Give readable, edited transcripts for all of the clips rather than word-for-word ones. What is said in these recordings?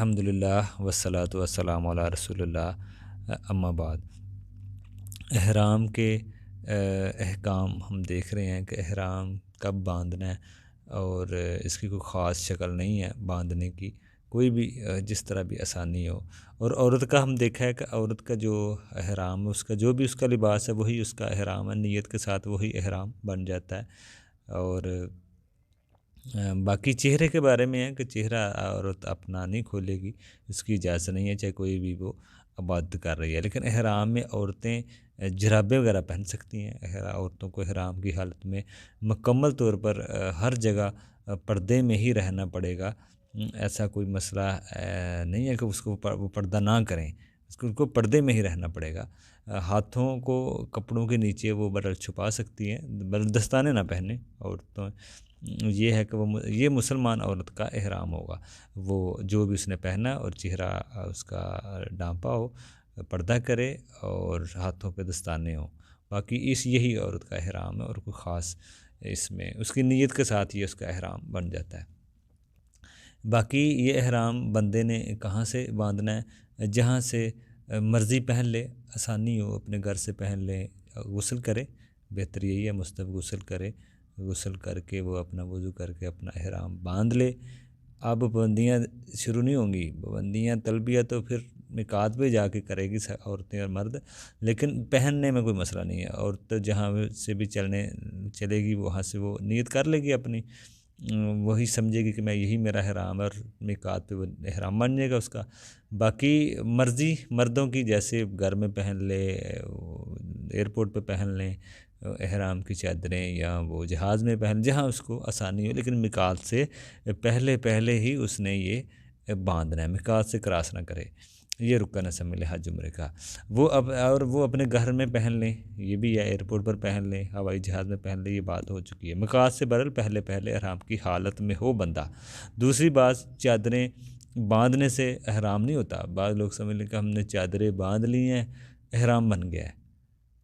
अल्हम्दुलिल्लाह वस्सलातु वस्सलामु अला रसूलिल्लाह अम्मा बाद। एहराम के अहकाम हम देख रहे हैं कि एहराम कब बांधना है और इसकी कोई ख़ास शक्ल नहीं है बांधने की, कोई भी जिस तरह भी आसानी हो। और औरत का हम देखा है कि औरत का जो एहराम है, उसका जो भी उसका लिबास है वही उसका एहराम है, नीयत के साथ वही एहराम बन जाता है। और बाकी चेहरे के बारे में है कि चेहरा औरत अपना नहीं खोलेगी, इसकी इजाज़त नहीं है, चाहे कोई भी वो इबादत कर रही है। लेकिन एहराम में औरतें जुराबें वगैरह पहन सकती हैं। औरतों को एहराम की हालत में मुकम्मल तौर पर हर जगह पर्दे में ही रहना पड़ेगा। ऐसा कोई मसला नहीं है कि उसको वो पर्दा ना करें, उसको उनको पर्दे में ही रहना पड़ेगा। हाथों को कपड़ों के नीचे वो बदल छुपा सकती हैं, बल दस्ताने ना पहने औरतों। ये है कि ये मुसलमान औरत का एहराम होगा, वो जो भी उसने पहना और चेहरा उसका ढांपा हो, पर्दा करे और हाथों पे दस्ताने हो। बाकी यही औरत का एहराम है और कोई ख़ास इसमें उसकी नीयत के साथ ये उसका एहराम बन जाता है। बाकी ये एहराम बंदे ने कहाँ से बांधना है, जहाँ से मर्ज़ी पहन ले, आसानी हो अपने घर से पहन ले, गुस्ल करे, बेहतर यही है मुस्तहब गुस्ल करे, गुस्ल करके वो अपना वज़ू करके अपना एहराम बांध ले। अब पाबंदियाँ शुरू नहीं होंगी, पाबंदियाँ तलबिया तो फिर मिकात पे जाके करेगी औरतें और मर्द, लेकिन पहनने में कोई मसला नहीं है। औरत जहाँ से भी चलेगी वहाँ से वो नीयत कर लेगी अपनी, वही समझेगी कि मैं यही मेरा एहराम है और मिकात पे वो एहराम बन जाएगा उसका। बाकी मर्ज़ी मर्दों की, जैसे घर में पहन ले, एयरपोर्ट पे पहन लें एहराम की चादरें, या वो जहाज़ में पहन, जहाँ उसको आसानी हो, लेकिन मिकात से पहले पहले ही उसने ये बांधना है, मिकात से क्रॉस ना करे। ये रुकन है समझ लें हज उम्रे का। वो अब और वो अपने घर में पहन लें, ये भी है, एयरपोर्ट पर पहन लें, हवाई जहाज़ में पहन लें, ये बात हो चुकी है। मिकात से बरल पहले पहले एहराम की हालत में हो बंदा। दूसरी बात, चादरें बांधने से एहराम नहीं होता। बाद लोग समझ लें कि हमने चादरें बांध ली हैं, एहराम बन गया है।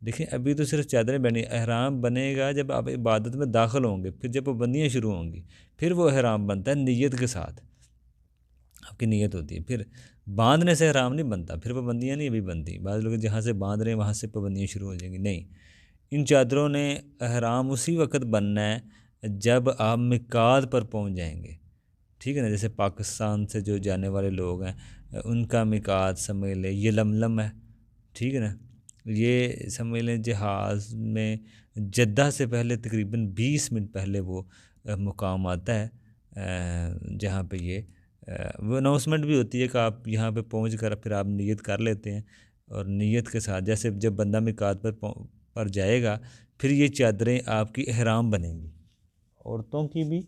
देखिए अभी तो सिर्फ चादरें बनी, एहराम बनेगा जब आप इबादत में दाखिल होंगे, फिर जब पाबंदियाँ शुरू होंगी, फिर वो एहराम बनता है नीयत के साथ। आपकी नीयत होती है, फिर बांधने से एहराम नहीं बनता, फिर पाबंदियाँ नहीं अभी बनती। बाद लोग जहाँ से बांध रहे हैं वहाँ से पाबंदियाँ शुरू हो जाएंगी, नहीं। इन चादरों ने एहराम उसी वक्त बनना है जब आप मिकात पर पहुँच जाएंगे, ठीक है ना। जैसे पाकिस्तान से जो जाने वाले लोग हैं उनका मिकात समझ लें ये लमलम है, ठीक है ना। ये समझ लें जहाज़ में जद्दा से पहले तकरीबन 20 मिनट पहले वो मुकाम आता है, जहाँ पे ये वो अनाउंसमेंट भी होती है कि आप यहाँ पे पहुँच कर फिर आप नियत कर लेते हैं। और नियत के साथ जैसे जब बंदा मिकात पर जाएगा, फिर ये चादरें आपकी एहराम बनेंगी, औरतों की भी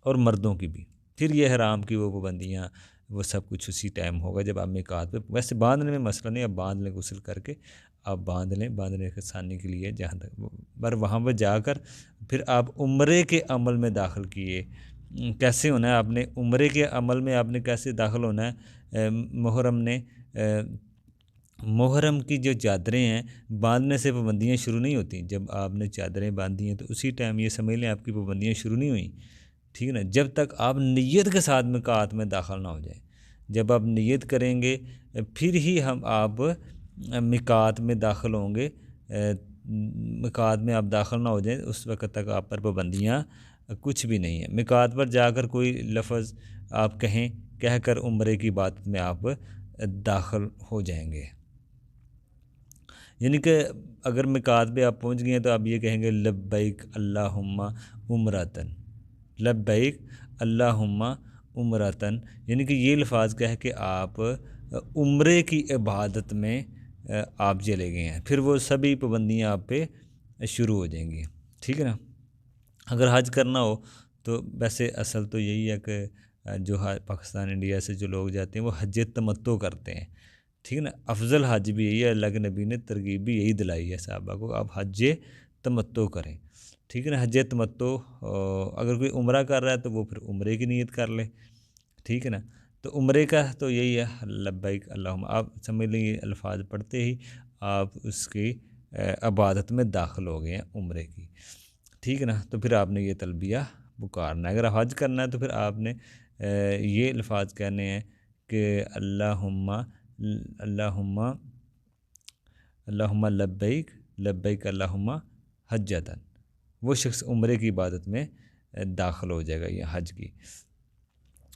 और मर्दों की भी। फिर ये हराम की वो पाबंदियाँ, वो सब कुछ उसी टाइम होगा जब आप मिकात पे। वैसे बांधने में मसला नहीं, आप बांध लें, गुस्ल करके आप बांध लें, बांधने के आसानी के लिए जहाँ तक पर वहाँ पर जाकर फिर आप उम्रे के अमल में दाखिल किए। कैसे होना है आपने उम्रे के अमल में, आपने कैसे दाखिल होना है। मुहर्रम ने मुहर्रम की जो चादरें हैं बांधने से पाबंदियाँ शुरू नहीं होती। जब आपने चादरें बांधी हैं तो उसी टाइम ये समझ लें आपकी पाबंदियाँ शुरू नहीं हुई, ठीक है ना, जब तक आप नीयत के साथ मिकात में दाखिल ना हो जाए। जब आप नीयत करेंगे फिर ही हम आप मिकात में दाखिल होंगे। मिकात में आप दाखिल ना हो जाएं उस वक़्त तक आप पर पाबंदियाँ कुछ भी नहीं है। मिकात पर जाकर कोई लफ्ज़ आप कहें, कहकर उम्रे की इबादत में आप दाखिल हो जाएंगे। यानी कि अगर मिकात पे आप पहुंच गए हैं तो आप ये कहेंगे लब्बैक अल्लाहुम्मा उम्रतन, लब्बैक अल्लाहुम्मा उम्रतन। यानी कि ये अल्फाज कह के आप उम्रे की इबादत में आप चले गए हैं, फिर वो सभी पाबंदियाँ आप पे शुरू हो जाएंगी, ठीक है ना। अगर हज करना हो तो वैसे असल तो यही है कि जो पाकिस्तान इंडिया से जो लोग जाते हैं वो हज तमत्तो करते हैं, ठीक है ना। अफजल हज भी यही है, अल्लाह के नबी ने तरगीब भी यही दिलाई है साहबा को, आप हज तमत्तो करें, ठीक है ना। हज तमत्तो अगर कोई उम्रा कर रहा है तो वो फिर उम्रे की नीयत कर ले, ठीक है ना। तो उम्रे का तो यही है लब्बैक अल्लाहुम्मा, आप समझ लें ये अल्फाज पढ़ते ही आप उसकी इबादत में दाखिल हो गए हैं उम्रे की, ठीक है ना। तो फिर आपने ये तलबिया पुकारना है। अगर हज करना है तो फिर आपने ये अल्फाज कहने हैं कि अल्लाहुम्मा अल्लाहुम्मा अल्लाहुम्मा लब्बैक लब्बैक अल्लाहुम्मा हज्जतन, वो शख्स उम्रे की इबादत में दाखिल हो जाएगा, या हज की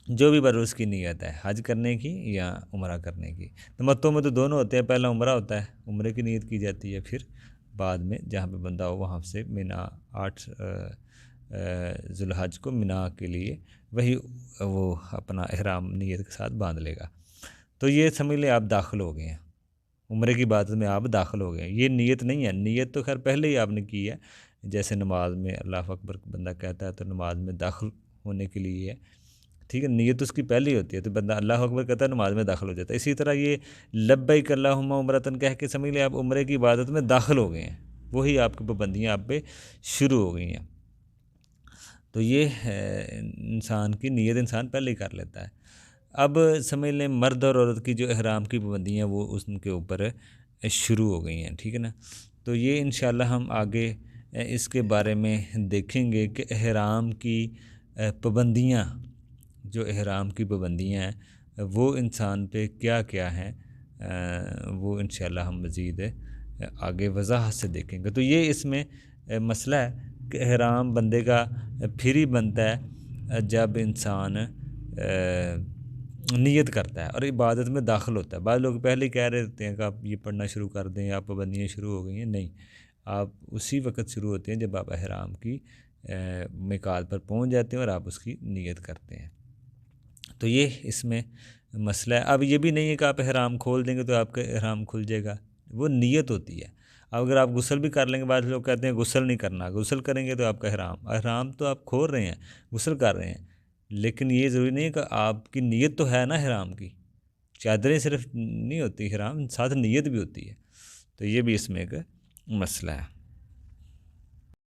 जो भी बरोज़ की नीयत है, हज करने की या उम्रा करने की। तमत्तु में तो दोनों होते हैं, पहला उम्रा होता है, उम्रे की नीयत की जाती है, फिर बाद में जहाँ पे बंदा हो वहाँ से मिना 8 ज़ुल्हज को मिना के लिए वही वो अपना इहराम नीयत के साथ बांध लेगा। तो ये समझ लें आप दाखिल हो गए हैं, उम्रे की इबादत में आप दाखिल हो गए हैं। ये नीयत नहीं है, नीयत तो खैर पहले ही आपने की है, जैसे नमाज में अल्लाह अकबर बंदा कहता है तो नमाज में दाखिल होने के लिए है, ठीक है, नीयत उसकी पहले ही होती है, तो बंदा अल्लाह अकबर कहता है नमाज में दाखिल हो जाता है। इसी तरह ये लब्बैक अल्लाहुम्मा उम्रतन कह के समझ लें आप उम्रे की इबादत में दाखिल हो गए हैं, वही आपकी पाबंदियाँ आप पे शुरू हो गई हैं। तो ये इंसान की नीयत इंसान पहले ही कर लेता है। अब समझ लें मर्द और औरत की जो इहराम की पाबंदियाँ वो उसके ऊपर शुरू हो गई हैं, ठीक है ना। तो ये इंशाल्लाह हम आगे इसके बारे में देखेंगे कि इहराम की पाबंदियाँ, जो इहराम की पाबंदियाँ हैं वो इंसान पे क्या क्या हैं, वो इंशाल्लाह हम मज़ीद आगे वज़ाहत से देखेंगे। तो ये इसमें मसला है कि इहराम बंदे का फिर ही बनता है जब इंसान नीयत करता है और इबादत में दाखिल होता है। बाद लोग पहले ही कह रहे होते हैं कि आप ये पढ़ना शुरू कर दें, आप पाबंदियाँ शुरू हो गई हैं, नहीं, आप उसी वक्त शुरू होते हैं जब आप इहराम की मिकात पर पहुंच जाते हैं और आप उसकी नीयत करते हैं। तो ये इसमें मसला है। अब ये भी नहीं है कि आप इहराम खोल देंगे तो आपका इहराम खुल जाएगा, वो नीयत होती है। अब अगर आप गुस्ल भी कर लेंगे, बाद लोग कहते हैं गुस्ल नहीं करना, गुस्ल करेंगे तो आपका इहराम तो आप खोल रहे हैं, गुस्ल कर रहे हैं, लेकिन ये ज़रूरी नहीं है कि आपकी नीयत तो है ना इहराम की। चादरें सिर्फ नहीं होती, इहराम साथ नीयत भी होती है। तो ये भी इसमें एक मसला है।